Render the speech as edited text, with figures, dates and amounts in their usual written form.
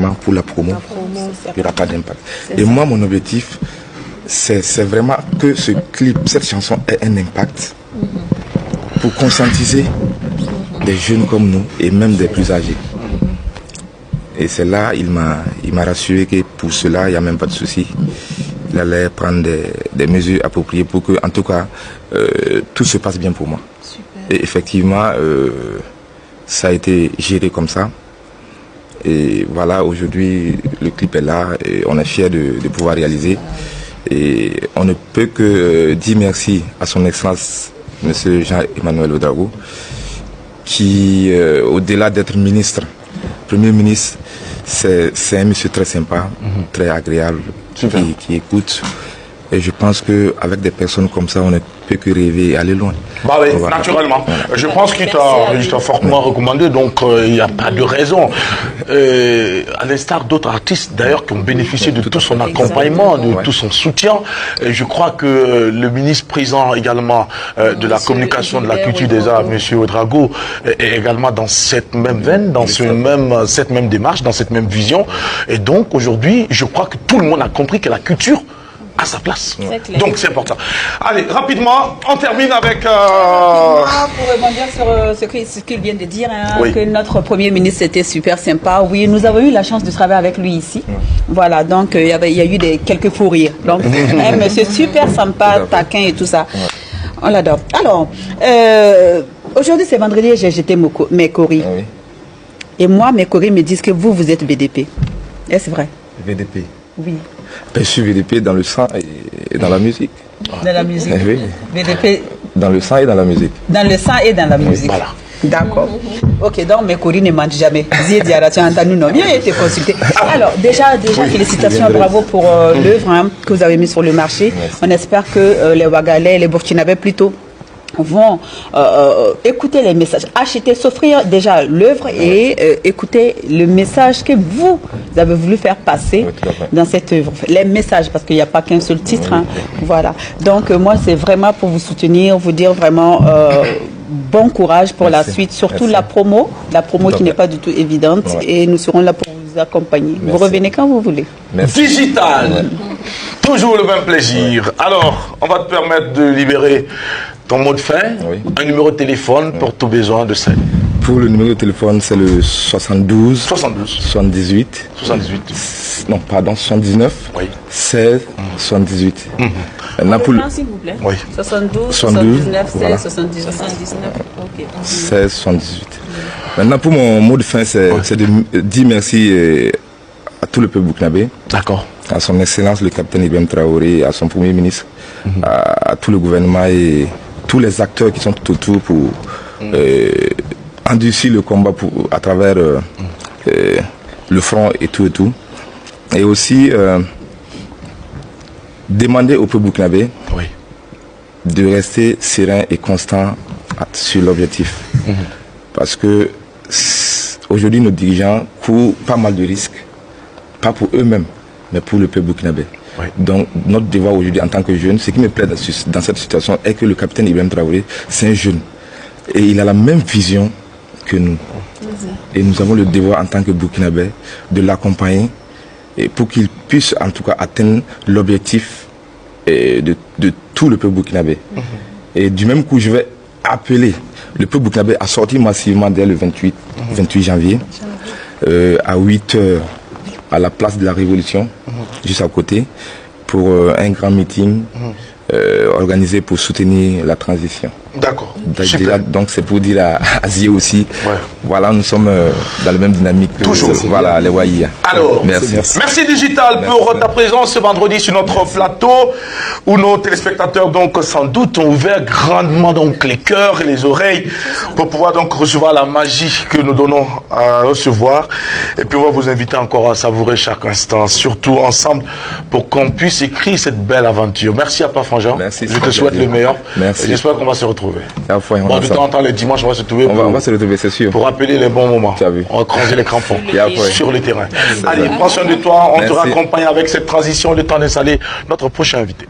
vraiment pour la promo, il n'y aura pas d'impact. Et moi, mon objectif, c'est vraiment que ce clip, cette chanson ait un impact pour conscientiser des jeunes comme nous et même des plus âgés. Et c'est là, il m'a rassuré que pour cela, il n'y a même pas de souci. Il allait prendre des mesures appropriées pour que, en tout cas, tout se passe bien pour moi. Super. Et effectivement, ça a été géré comme ça. Et voilà, aujourd'hui, le clip est là et on est fiers de pouvoir réaliser. Et on ne peut que dire merci à son Excellence, M. Jean-Emmanuel Ouédraogo, qui, au-delà d'être ministre, Premier ministre, c'est un monsieur très sympa, très agréable, qui écoute. Et je pense qu'avec des personnes comme ça, on ne peut que rêver et aller loin. Bah oui, naturellement. Voilà. Je pense qu'il t'a fortement recommandé, donc il n'y a pas de raison. À l'instar d'autres artistes, d'ailleurs, qui ont bénéficié de tout son accompagnement, de tout son soutien. Et je crois que le ministre-président également de la communication, de la culture des arts, M. Ouédraogo, est également dans cette même veine, dans cette même démarche, dans cette même vision. Et donc, aujourd'hui, je crois que tout le monde a compris que la culture à sa place. Donc c'est important. Allez, rapidement, on termine avec... Pour rebondir sur ce qu'il vient de dire, que notre Premier ministre était super sympa. Oui, nous avons eu la chance de travailler avec lui ici. Voilà, donc il y a eu quelques fous rires. Donc un monsieur super sympa, taquin et tout ça. On l'adore. Alors, aujourd'hui c'est vendredi, j'ai jeté mes coris. Et moi, mes coris me disent que vous êtes VDP. Est-ce vrai? VDP. Oui. Je suis VDP dans le sang et dans la musique. Dans la musique. Oui. VDP. Dans le sang et dans la musique. Dans le sang et dans la musique. Voilà. D'accord. Ok, donc mes coris ne mentent jamais. Bien été consulté. Alors, déjà félicitations, bravo pour l'œuvre que vous avez mis sur le marché. Merci. On espère que les Wagalais, les Burkinabés plutôt, vont écouter les messages, acheter, s'offrir déjà l'œuvre et écouter le message que vous avez voulu faire passer dans cette œuvre. Les messages, parce qu'il n'y a pas qu'un seul titre. Voilà. Donc, moi, c'est vraiment pour vous soutenir, vous dire vraiment bon courage pour la suite, surtout la promo qui n'est pas du tout évidente et nous serons là pour vous accompagner. Vous revenez quand vous voulez. Digital, toujours le même plaisir. Alors, on va te permettre de libérer ton mot de fin, un numéro de téléphone pour tout besoin de scène. Pour le numéro de téléphone, c'est le 72 78 non, pardon, 79 16 78. Maintenant pour s'il vous plaît. 72 79 16 78. 16 78. Maintenant pour mon mot de fin, c'est de dire merci à tout le peuple burkinabé. D'accord. À son Excellence le capitaine Ibrahim Traoré, à son Premier ministre, à tout le gouvernement et tous les acteurs qui sont tout autour pour endurcir le combat à travers le front et tout. Et aussi demander au peuple burkinabé de rester serein et constant sur l'objectif. Parce que aujourd'hui, nos dirigeants courent pas mal de risques, pas pour eux-mêmes, mais pour le peuple burkinabé. Donc notre devoir aujourd'hui en tant que jeune, ce qui me plaît dans cette situation est que le capitaine Ibrahim Traoré, c'est un jeune. Et il a la même vision que nous. Et nous avons le devoir en tant que burkinabé de l'accompagner pour qu'il puisse en tout cas atteindre l'objectif de tout le peuple burkinabé. Et du même coup, je vais appeler le peuple burkinabé à sortir massivement dès le 28 janvier à 8 h à la place de la Révolution, juste à côté, pour un grand meeting organisé pour soutenir la transition. D'accord. Donc c'est pour dire à Zia aussi, voilà, nous sommes dans la même dynamique que voilà, les Waïa. Alors, merci Digital pour ta présence ce vendredi sur notre plateau, où nos téléspectateurs donc sans doute ont ouvert grandement donc les cœurs et les oreilles pour pouvoir donc recevoir la magie que nous donnons à recevoir. Et puis on va vous inviter encore à savourer chaque instant, surtout ensemble, pour qu'on puisse écrire cette belle aventure. Merci à toi Frangin. Merci. Je te souhaite le meilleur. Merci. J'espère qu'on va se retrouver. Bon, de temps en temps, les dimanches, on va se retrouver. On va se retrouver, c'est sûr. Pour rappeler les bons moments. On va croiser les crampons sur le terrain. Allez, prends soin de toi. On te raccompagne avec cette transition. Le temps d'installer notre prochain invité.